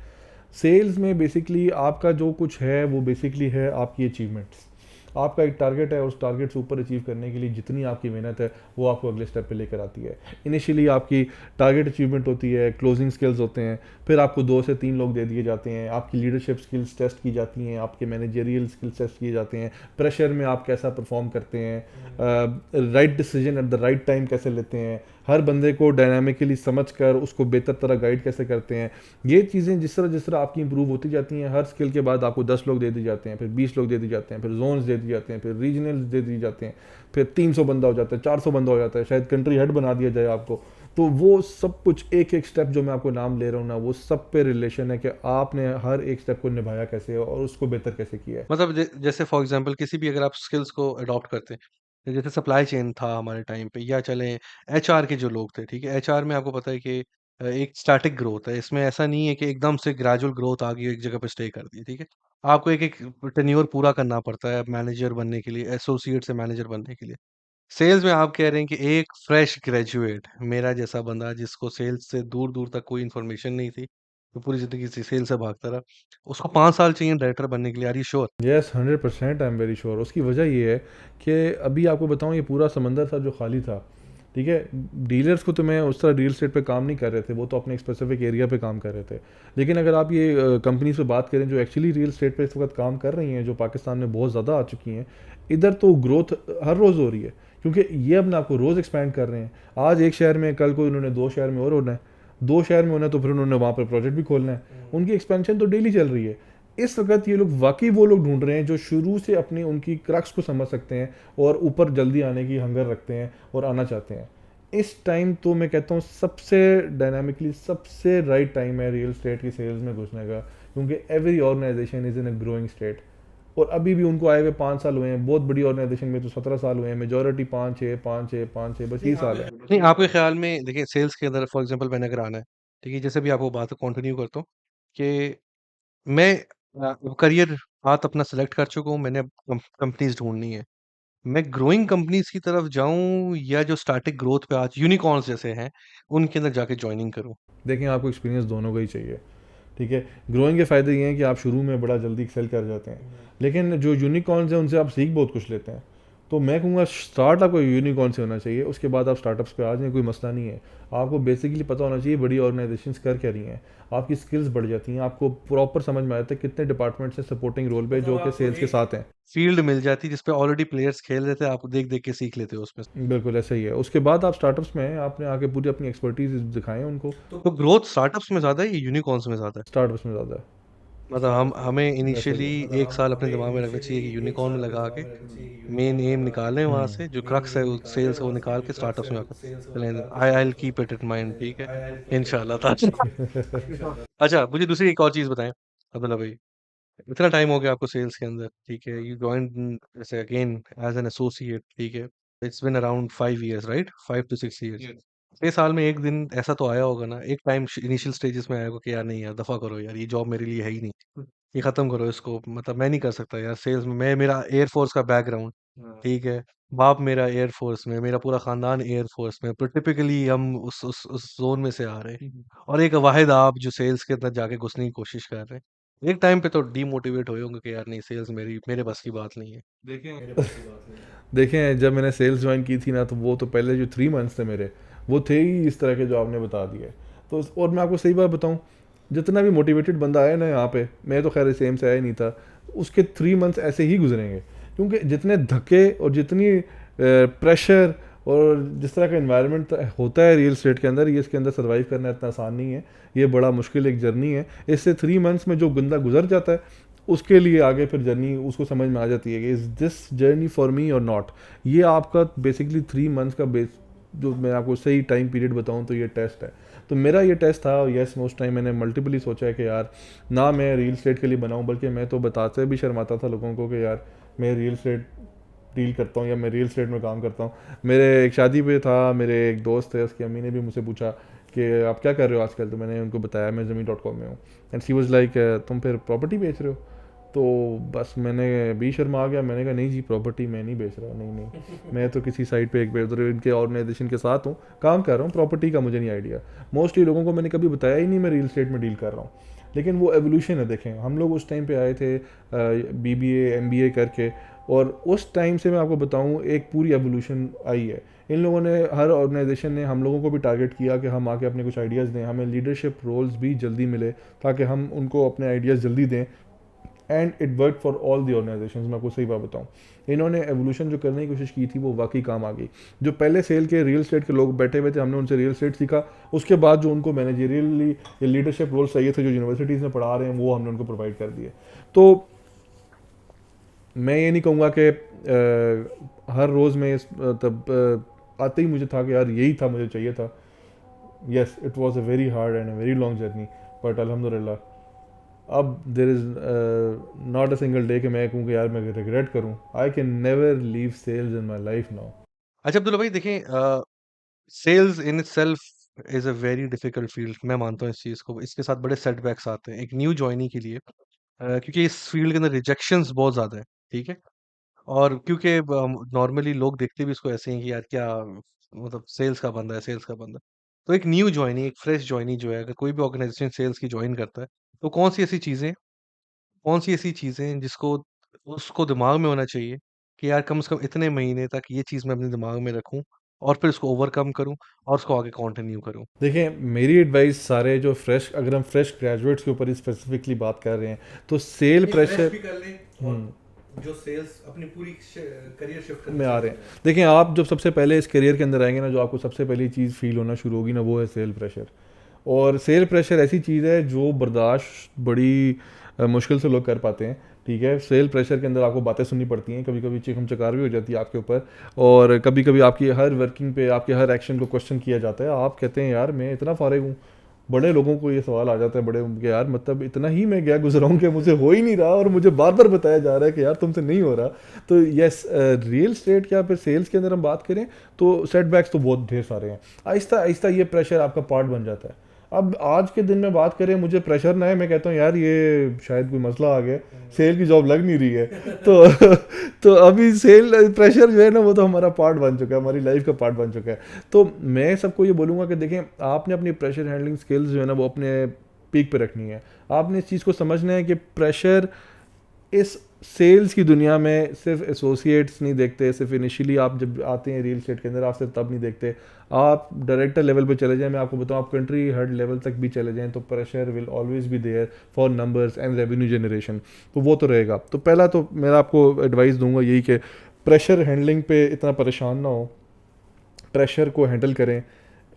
सेल्स में बेसिकली आपका जो कुछ है वो बेसिकली है आपकी अचीवमेंट्स। आपका एक टारगेट है, उस टारगेट से ऊपर अचीव करने के लिए जितनी आपकी मेहनत है वो आपको अगले स्टेप पे लेकर आती है। इनिशियली आपकी टारगेट अचीवमेंट होती है, क्लोजिंग स्किल्स होते हैं, फिर आपको 2 से 3 लोग दे दिए जाते हैं, आपकी लीडरशिप स्किल्स टेस्ट की जाती हैं, आपके मैनेजरियल स्किल्स टेस्ट किए जाते हैं, प्रेशर में आप कैसा परफॉर्म करते हैं, right decision at the right time कैसे लेते हैं, हर बंदे को डायनामिकली समझ कर उसको बेहतर तरह गाइड कैसे करते हैं। ये चीज़ें जिस तरह आपकी इंप्रूव होती जाती हैं, हर स्किल के बाद आपको 10 लोग दे दिए जाते हैं, फिर 20 लोग दे दिए जाते हैं, फिर जोन्स दे दिए जाते हैं, फिर रीजनल्स दे दिए जाते हैं, फिर 300 बंदा हो जाता है, 400 बंदा हो जाता है, शायद कंट्री हेड बना दिया जाए आपको। तो वो सब कुछ एक एक स्टेप जो मैं आपको नाम ले रहा हूँ ना, वो सब पे रिलेशन है कि आपने हर एक स्टेप को निभाया कैसे और उसको बेहतर कैसे किया है। मतलब जैसे फॉर एग्जांपल किसी भी अगर आप स्किल्स को अडॉप्ट करते हैं, जैसे सप्लाई चेन था हमारे टाइम पे, या चलें एचआर के जो लोग थे, ठीक है? एचआर में आपको पता है कि एक स्टैटिक ग्रोथ है। इसमें ऐसा नहीं है कि एकदम से ग्रेजुअल ग्रोथ आ गई, एक जगह पे स्टे कर दी, ठीक है? आपको एक-एक टेन्योर पूरा करना पड़ता है मैनेजर बनने के लिए, एसोसिएट से मैनेजर बनने के लिए। सेल्स में आप कह रहे हैं कि एक फ्रेश ग्रेजुएट, मेरा जैसा बंदा जिसको सेल्स से दूर-दूर तक कोई इन्फॉर्मेशन नहीं थी, तो पूरी ज़िंदगी से सेल से भागता रहा, उसको 5 साल चाहिए डायरेक्टर बनने के लिए, are you sure? Yes, 100% I am very sure. उसकी वजह ये है कि अभी आपको बताऊं, ये पूरा समंदर था जो खाली था, ठीक है। डीलर्स को तो मैं उस तरह रियल स्टेट पे काम नहीं कर रहे थे, वो तो अपने एक स्पेसिफिक एरिया पे काम कर रहे थे। लेकिन अगर आप ये कंपनी से बात करें जो एक्चुअली रियल स्टेट पे इस वक्त काम कर रही हैं, जो पाकिस्तान में बहुत ज़्यादा आ चुकी हैं, इधर तो ग्रोथ हर रोज़ हो रही है, क्योंकि ये अपने आप को रोज़ एक्सपैंड कर रहे हैं। आज एक शहर में, कल को इन्होंने 2 शहर में और होना है, 2 शहर में होना है तो फिर उन्होंने वहाँ पर प्रोजेक्ट भी खोलना है। उनकी एक्सपेंशन तो डेली चल रही है। इस वक्त ये लोग वाकई वो लोग ढूंढ रहे हैं जो शुरू से अपनी उनकी क्रक्स को समझ सकते हैं और ऊपर जल्दी आने की हंगर रखते हैं और आना चाहते हैं। इस टाइम तो मैं कहता हूँ सबसे डायनामिकली सबसे राइट टाइम है रियल स्टेट की सेल्स में घुसने का, क्योंकि every organisation is in a growing state. और अभी भी उनको आए हुए 5 साल हुए हैं, बहुत बड़ी ऑर्गेनाइजेशन में तो 17 साल हुए हैं, मेजोरिटी 5 6 बस यही साल है। नहीं, आपके ख़्याल में देखिए सेल्स के अंदर फॉर एग्ज़ाम्पल मैंने अगर आना है, ठीक है? जैसे भी आपको बात कंटिन्यू करता हूँ कि मैं करियर पाथ अपना सेलेक्ट कर चुका हूँ, मैंने अब कंपनीज़ ढूँढनी है। मैं ग्रोइंग कंपनीज़ की तरफ जाऊँ या जो स्टैटिक ग्रोथ पे आज यूनिकॉर्न्स जैसे हैं, उनके अंदर जाके जॉइनिंग करूँ? देखें, आपको एक्सपीरियंस दोनों का ही चाहिए, ठीक है। ग्रोइंग के फ़ायदे ये हैं कि आप शुरू में बड़ा जल्दी एक्सेल कर जाते हैं, लेकिन जो यूनिकॉर्न्स हैं उनसे आप सीख बहुत कुछ लेते हैं। तो मैं कहूँगा स्टार्ट आपको यूनिकॉर्न से होना चाहिए, उसके बाद आप स्टार्टअप्स पे आ जाएँ, कोई मसला नहीं है। आपको बेसिकली पता होना चाहिए बड़ी ऑर्गेनाइजेशंस कर क्या रही हैं, आपकी स्किल्स बढ़ जाती हैं, आपको प्रॉपर समझ में आता है कितने डिपार्टमेंट्स हैं सपोर्टिंग रोल पे जो कि सेल्स के साथ हैं। फील्ड मिल जाती है जिस पे ऑलरेडी प्लेयर्स खेल रहे थे, आप देख-देख के सीख लेते हो उसमें से। बिल्कुल ऐसा ही है। उसके बाद आप स्टार्टअप्स में हैं, आपने आके पूरी अपनी एक्सपर्टीज़ दिखाएँ उनको। तो ग्रोथ स्टार्टअप्स में ज़्यादा है या यूनिकॉर्न्स में ज़्यादा है? स्टार्टअप्स में ज़्यादा है। मतलब हम हमें ऐसा ही इनिशियली है। 1 साल अपने दिमाग में रखना चाहिए कि यूनिकॉर्न में लगा के मेन एम निकालें वहाँ से, जो क्रक्स है वो सेल्स है वो निकाल के स्टार्टअप्स में आकर चलें। I will keep it in mind, ठीक है? इंशाल्लाह ताला। अच्छा, मुझे दूसरी एक और चीज़ बताएँ अब्दुल्ला भाई, इतना टाइम हो गया आपको सेल्स के अंदर, ठीक है? यू जॉइन्ड जैसे अगेन एज़ एन एसोसिएट, ठीक है? It's been around 5 years right? 5 to 6 years. 6 साल में एक दिन ऐसा तो आया होगा ना, एक टाइम इनिशियल स्टेजेस में आया होगा कि यार नहीं यार दफ़ा करो यार, ये जॉब मेरे लिए है ही नहीं। ये ख़त्म करो इसको, मतलब मैं नहीं कर सकता यार सेल्स में। मैं मेरा एयर फ़ोर्स का बैकग्राउंड, ठीक है? बाप मेरा एयर फ़ोर्स में, मेरा पूरा ख़ानदान एयर फ़ोर्स में, तो टिपिकली हम उस ज़ोन में से आ रहे हैं। और एक वाहिद आप जो सेल्स के अंदर जाके घुसने की कोशिश कर रहे हैं। एक टाइम पे तो डीमोटिवेट हुए होंगे कि यार नहीं सेल्स मेरे बस की बात नहीं है। देखें, जब मैंने सेल्स ज्वाइन की थी ना, तो वो तो पहले जो 3 मंथ्स थे मेरे, वो थे ही इस तरह के जो आपने बता दिए। तो और मैं आपको सही बात बताऊं, जितना भी मोटिवेटेड बंदा आया ना यहाँ पे, मैं तो खैर सेम से आया ही नहीं था, उसके 3 मंथ्स ऐसे ही गुजरेंगे, क्योंकि जितने धक्के और जितनी प्रेशर और जिस तरह का इन्वायरमेंट होता है रियल स्टेट के अंदर, ये इसके अंदर सर्वाइव करना इतना आसान नहीं है। ये बड़ा मुश्किल एक जर्नी है। इससे 3 मंथ्स में जो बंदा गुजर जाता है, उसके लिए आगे फिर जर्नी उसको समझ में आ जाती है कि is this journey for me और नॉट। ये आपका बेसिकली 3 मंथ्स का बेस, जो मैं आपको सही टाइम पीरियड बताऊं तो ये टेस्ट है। तो मेरा ये टेस्ट था। यस, उस टाइम मैंने मल्टीपली सोचा है कि यार ना मैं रियल स्टेट के लिए बनाऊं, बल्कि मैं तो बताते भी शर्माता था लोगों को कि यार मैं रियल स्टेट डील करता हूँ या मैं रियल स्टेट में काम करता हूँ। मेरे एक शादी पे था, मेरे एक दोस्त है, उसकी अम्मी ने भी मुझसे पूछा कि आप क्या कर रहे हो आजकल, तो मैंने उनको बताया मैं ज़मीन.com में हूँ। एंड शी वाज लाइक तुम फिर प्रॉपर्टी बेच रहे हो? तो बस मैंने भी शर्मा आ गया। मैंने कहा नहीं जी, प्रॉपर्टी मैं नहीं बेच रहा, नहीं नहीं, मैं तो किसी साइट पे एक पे उधर इनके ऑर्गेनाइजेशन के साथ हूँ, काम कर रहा हूँ, प्रॉपर्टी का मुझे नहीं आइडिया। मोस्टली लोगों को मैंने कभी बताया ही नहीं मैं रियल स्टेट में डील कर रहा हूँ। लेकिन वो एवोल्यूशन है। देखें, हम लोग उस टाइम पे आए थे BBA MBA करके, और उस टाइम से मैं आपको बताऊं एक पूरी एवोल्यूशन आई है। इन लोगों ने, हर ऑर्गेनाइजेशन ने हम लोगों को भी टारगेट किया कि हम आके अपने कुछ आइडियाज़ दें, हमें लीडरशिप रोल्स भी जल्दी मिले ताकि हम उनको अपने आइडियाज़ जल्दी दें। And it work for all the organisation. मैं आपको सही बात बताऊं, इन्होंने एवोल्यूशन जो करने की कोशिश की थी वो वाकई काम आ गई। जो पहले सेल के रियल स्टेट के लोग बैठे हुए थे, हमने उनसे रियल स्टेट सीखा। उसके बाद जो उनको मैनेजरियली या लीडरशिप रोल चाहिए थे, जो यूनिवर्सिटीज़ में पढ़ा रहे हैं, वो हमने उनको प्रोवाइड कर दिए। तो मैं ये नहीं कहूँगा कि हर रोज़ में तब आते ही मुझे था कि यार यही था, मुझे चाहिए था। Yes, it was a very hard and a very long journey, but अल्हम्दुलिल्लाह अब there is not a single day कि मैं कहूँ कि यार मैं रिग्रेट करूँ। I can never leave sales in my life now. अच्छा अब्दुल्ला भाई देखें, sales in itself is a very difficult field, मैं मानता हूँ इस चीज़ को। इसके साथ बड़े सेटबैक्स आते हैं एक न्यू जॉइनी के लिए, क्योंकि इस फील्ड के अंदर रिजेक्शंस बहुत ज़्यादा है, ठीक है? और क्योंकि नॉर्मली लोग देखते भी इसको ऐसे हैं कि यार क्या मतलब सेल्स का बंदा है, सेल्स का बंदा। तो एक न्यू जॉइनी, एक फ्रेश जॉइनी जो है, अगर कोई भी ऑर्गेनाइज़ेशन सेल्स की जॉइन करता है, तो कौन-सी ऐसी चीज़ें हैं जिसको उसको दिमाग में होना चाहिए कि यार कम से कम इतने महीने तक ये चीज़ मैं अपने दिमाग में रखूँ और फिर उसको ओवरकम करूँ और उसको आगे कंटिन्यू करूँ? देखिए, मेरी एडवाइस सारे जो फ्रेश, अगर हम फ्रेश ग्रेजुएट्स के ऊपर ही स्पेसिफिकली बात कर रहे हैं, तो सेल नहीं, फ्रेश प्रेशर भी कर लें और जो सेल्स अपनी पूरी करियर शिफ्ट करना में आ रहे चाहते हैं। हैं। देखिए, आप जब सबसे पहले इस करियर के अंदर आएंगे ना, जो आपको सबसे पहली चीज़ फील होना शुरू होगी ना, वो है सेल प्रेशर। और सेल प्रेशर ऐसी चीज़ है जो बर्दाश्त बड़ी मुश्किल से लोग कर पाते हैं। ठीक है, सेल प्रेशर के अंदर आपको बातें सुननी पड़ती हैं, कभी कभी चिकम चकार भी हो जाती है आपके ऊपर, और कभी कभी आपकी हर वर्किंग पे, आपके हर एक्शन को क्वेश्चन किया जाता है। आप कहते हैं यार मैं इतना फारिग हूँ। बड़े लोगों को ये सवाल आ जाता है, बड़े कि यार मतलब इतना ही मैं क्या गुजरा हूँ कि मुझे हो ही नहीं रहा, और मुझे बार बार बताया जा रहा है कि यार तुमसे नहीं हो रहा। तो यस, रियल स्टेट या फिर सेल्स के अंदर हम बात करें तो सेटबैक्स तो बहुत ढेर सारे हैं। आहिस्ता आहिस्ता ये प्रेशर आपका पार्ट बन जाता है। अब आज के दिन में बात करें, मुझे प्रेशर ना है, मैं कहता हूँ यार ये शायद कोई मसला आ गया, सेल की जॉब लग नहीं रही है। तो तो अभी सेल प्रेशर जो है ना, वो तो हमारा पार्ट बन चुका है, हमारी लाइफ का पार्ट बन चुका है। तो मैं सबको ये बोलूँगा कि देखें, आपने अपनी प्रेशर हैंडलिंग स्किल्स जो है ना, वो अपने पीक पे रखनी है। आपने इस चीज़ को समझना है कि प्रेशर इस सेल्स की दुनिया में सिर्फ एसोसिएट्स नहीं देखते। सिर्फ इनिशियली आप जब आते हैं रियल स्टेट के अंदर, आप सिर्फ तब नहीं देखते। आप डायरेक्टर लेवल पे चले जाएं, मैं आपको बताऊं, आप कंट्री हेड लेवल तक भी चले जाएं, तो pressure will always be there for numbers and revenue generation. तो वो तो रहेगा। तो पहला तो मेरा आपको एडवाइस दूंगा यही कि प्रेशर हैंडलिंग पे इतना परेशान ना हो। प्रेशर को हैंडल करें,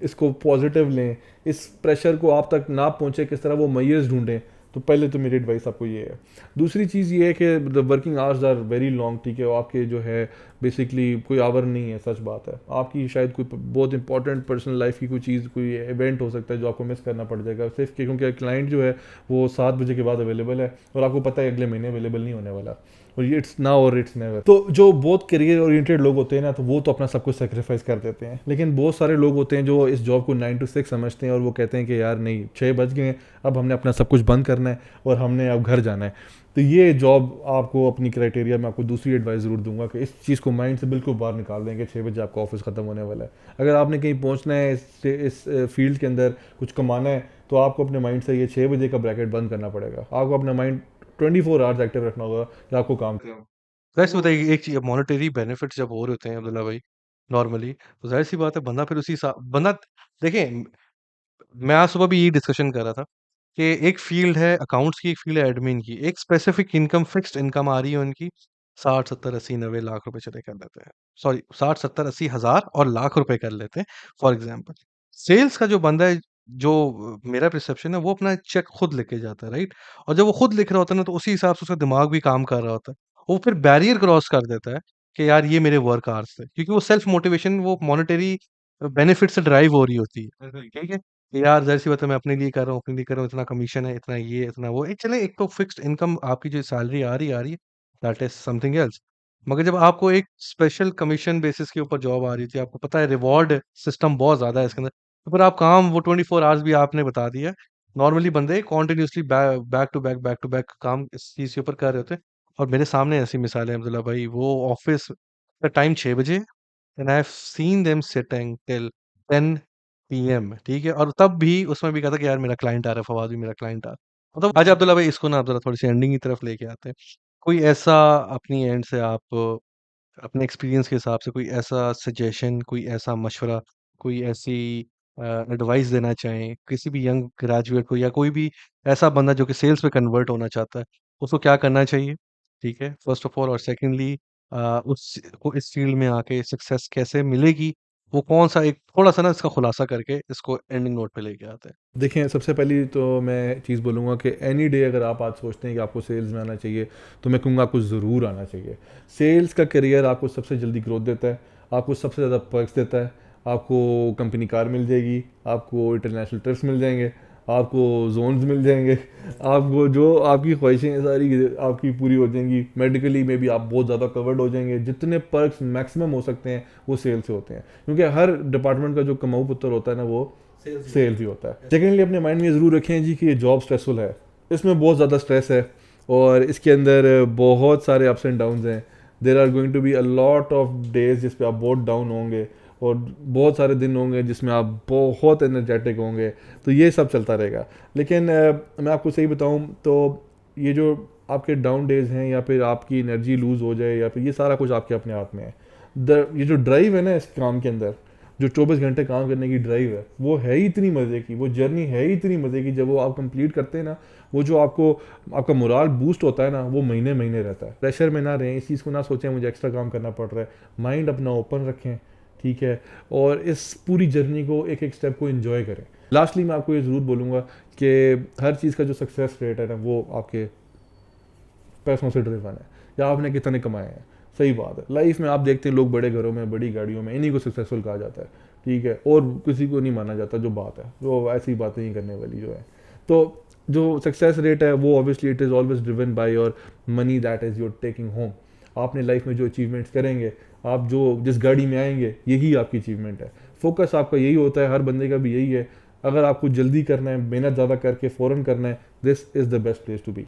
इसको पॉजिटिव लें। इस प्रेशर को आप तक ना पहुंचे, किस तरह वो मैयर्स ढूंढें। तो पहले तो मेरी एडवाइस आपको ये है। दूसरी चीज़ ये है कि the working hours are very long. ठीक है, और आपके जो है बेसिकली कोई आवर नहीं है, सच बात है। आपकी शायद कोई बहुत इंपॉर्टेंट पर्सनल लाइफ की कोई चीज़, कोई इवेंट हो सकता है जो आपको मिस करना पड़ जाएगा, सिर्फ क्योंकि क्लाइंट जो है वो 7 बजे के बाद अवेलेबल है, और आपको पता है अगले महीने अवेलेबल नहीं होने वाला, और ये इट्स नाउ और इट्स नेवर। तो जो बहुत करियर ओरिएंटेड लोग होते हैं ना, तो वो तो अपना सब कुछ सेक्रीफाइस कर देते हैं। लेकिन बहुत सारे लोग होते हैं जो इस जॉब को 9 to 6 समझते हैं, और वो कहते हैं कि यार नहीं, 6 बज गए हैं, अब हमने अपना सब कुछ बंद करना है और हमने अब घर जाना है। तो ये जॉब आपको अपनी क्राइटेरिया में, आपको दूसरी एडवाइस ज़रूर दूंगा कि इस चीज़ को माइंड से बिल्कुल बाहर निकाल दें कि 6 बजे आपका ऑफिस ख़त्म होने वाला है। अगर आपने कहीं पहुंचना है, इस फील्ड के अंदर कुछ कमाना है, तो आपको अपने माइंड से ये 6 बजे का ब्रैकेट बंद करना पड़ेगा। आपको अपना माइंड 24 आवर्स एक्टिव रखना होगा कि आपको काम करना है। वैसे तो बताइए एक चीज़, मॉनेटरी बेनिफिट्स जब हो रहे होते हैं अब्दुल्ला भाई नॉर्मली, तो ज़ाहिर-सी बात है बंदा फिर उसी सा बंदा देखें, मैं आज सुबह भी यही डिस्कशन कर रहा था कि एक फ़ील्ड है अकाउंट्स की, एक फ़ील्ड है एडमिन की। एक स्पेसिफ़िक इनकम, फ़िक्स्ड इनकम आ रही है उनकी 60, 70, 80, 90 लाख रुपए चले कर लेते हैं। सॉरी 60, 70, 80 हज़ार और लाख रुपए कर लेते हैं फॉर एग्ज़ाम्पल। सेल्स का जो बंदा है, जो मेरा परसेप्शन है, वो अपना चेक खुद लेके जाता है, राइट? और जब वो खुद लिख रहा होता है ना, तो उसी हिसाब से उसका दिमाग भी काम कर रहा होता है। वो फिर बैरियर क्रॉस कर देता है कि यार ये मेरे वर्क आवर्स थे, क्योंकि वो सेल्फ मोटिवेशन, वो मॉनेटरी बेनिफिट से ड्राइव हो रही होती है, ठीक है? कि यार ज़ाहिर-सी बात है, मैं अपने लिए कर रहा हूँ, अपने लिए कर रहा हूँ, इतना कमीशन है, इतना ये, इतना वो। एक चलें, एक तो फिक्स्ड इनकम आपकी जो सैलरी आ रही है, दैट इज़ समथिंग एल्स। मगर जब आपको एक स्पेशल कमीशन बेसिस के ऊपर जॉब आ रही थी, आपको पता है रिवॉर्ड सिस्टम बहुत ज़्यादा है इसके अंदर, तो फिर आप काम वो 24 आवर्स भी आपने बता दिया। नॉर्मली बंदे कंटीन्यूअसली बैक टू बैक काम इस चीज़ के ऊपर कर रहे होते हैं। और मेरे सामने ऐसी मिसाल है अब्दुल्ला भाई, वो ऑफ़िस का टाइम 6 बजे, and I have seen them sitting till 10 PM, ठीक है? और तब भी उसमें भी कहा था कि यार मेरा क्लाइंट आ रहा है, फवाद भी मेरा क्लाइंट आ रहा है। मतलब अच्छा अब्दुल्ला भाई, इसको ना ज़रा थोड़ी-सी एंडिंग की तरफ लेके आते हैं। कोई ऐसा अपनी एंड से आप अपने एक्सपीरियंस के हिसाब से कोई ऐसा सजेशन, कोई ऐसा मशवरा, कोई ऐसी एडवाइस देना चाहें किसी भी यंग ग्रेजुएट को, या कोई भी ऐसा बंदा जो कि सेल्स में कन्वर्ट होना चाहता है, उसको क्या करना चाहिए? ठीक है, फर्स्ट ऑफ ऑल। और सेकंडली उस को इस फील्ड में आके सक्सेस कैसे मिलेगी? वो कौन-सा एक थोड़ा-सा ना इसका खुलासा करके इसको एंडिंग नोट पे लेके आते हैं। देखें, सबसे पहली तो मैं चीज़ बोलूँगा कि एनी डे अगर आप आज सोचते हैं कि आपको सेल्स में आना चाहिए, तो मैं कहूँगा आपको ज़रूर आना चाहिए। सेल्स का करियर आपको सबसे जल्दी ग्रोथ देता है, आपको सबसे ज़्यादा पर्क्स देता है, आपको कंपनी कार मिल जाएगी, आपको इंटरनेशनल ट्रिप्स मिल जाएँगे, आपको ज़ोन्स मिल जाएँगे, आपको जो आपकी ख्वाहिशें हैं सारी आपकी पूरी हो जाएँगी। मेडिकली में भी आप बहुत ज़्यादा कवर्ड हो जाएँगे। जितने पर्क्स मैक्सिमम हो सकते हैं, वो सेल से होते हैं। क्योंकि हर डिपार्टमेंट का जो कमाऊ पुत्र होता है ना, वो सेल्स ही होता है। सेकेंडली, अपने माइंड में ज़रूर रखें जी कि ये जॉब स्ट्रेसफुल है, इसमें बहुत ज़्यादा स्ट्रेस है और इसके अंदर बहुत सारे अप्स एंड डाउन्स हैं। There are going to be a lot of days जिस पे आप बहुत डाउन होंगे और बहुत सारे दिन होंगे जिसमें आप बहुत एनर्जेटिक होंगे, तो ये सब चलता रहेगा। लेकिन मैं आपको सही बताऊं तो ये जो आपके डाउन डेज हैं या फिर आपकी एनर्जी लूज़ हो जाए या फिर ये सारा कुछ आपके अपने हाथ में है। ये जो ड्राइव है ना इस काम के अंदर, जो 24 घंटे काम करने की ड्राइव है, वो है ही इतनी मज़े की, वो जर्नी है ही इतनी मज़े की। जब वो आप कंप्लीट करते हैं ना, वो जो आपको आपका मोराल बूस्ट होता है ना, वो महीने महीने रहता है। प्रेशर में ना रहें, इस चीज़ को ना सोचें मुझे एक्स्ट्रा काम करना पड़ रहा है। माइंड अपना ओपन रखें, ठीक है, और इस पूरी जर्नी को एक एक स्टेप को एंजॉय करें। लास्टली मैं आपको ये ज़रूर बोलूँगा कि हर चीज़ का जो सक्सेस रेट है ना, वो आपके पैसों से ड्रिवन है या आपने कितने कमाए हैं। सही बात है, लाइफ में आप देखते हैं लोग बड़े घरों में, बड़ी गाड़ियों में, इन्हीं को सक्सेसफुल कहा जाता है, ठीक है, और किसी को नहीं माना जाता जो बात है, जो ऐसी बातें नहीं करने वाली जो है। तो जो सक्सेस रेट है वो obviously it is always driven by your money that is your taking home. आपने लाइफ में जो अचीवमेंट्स करेंगे, आप जो जिस गाड़ी में आएंगे, यही आपकी अचीवमेंट है। फोकस आपका यही होता है, हर बंदे का भी यही है। अगर आपको जल्दी करना है, मेहनत ज़्यादा करके फ़ौरन करना है, this is the best place to B.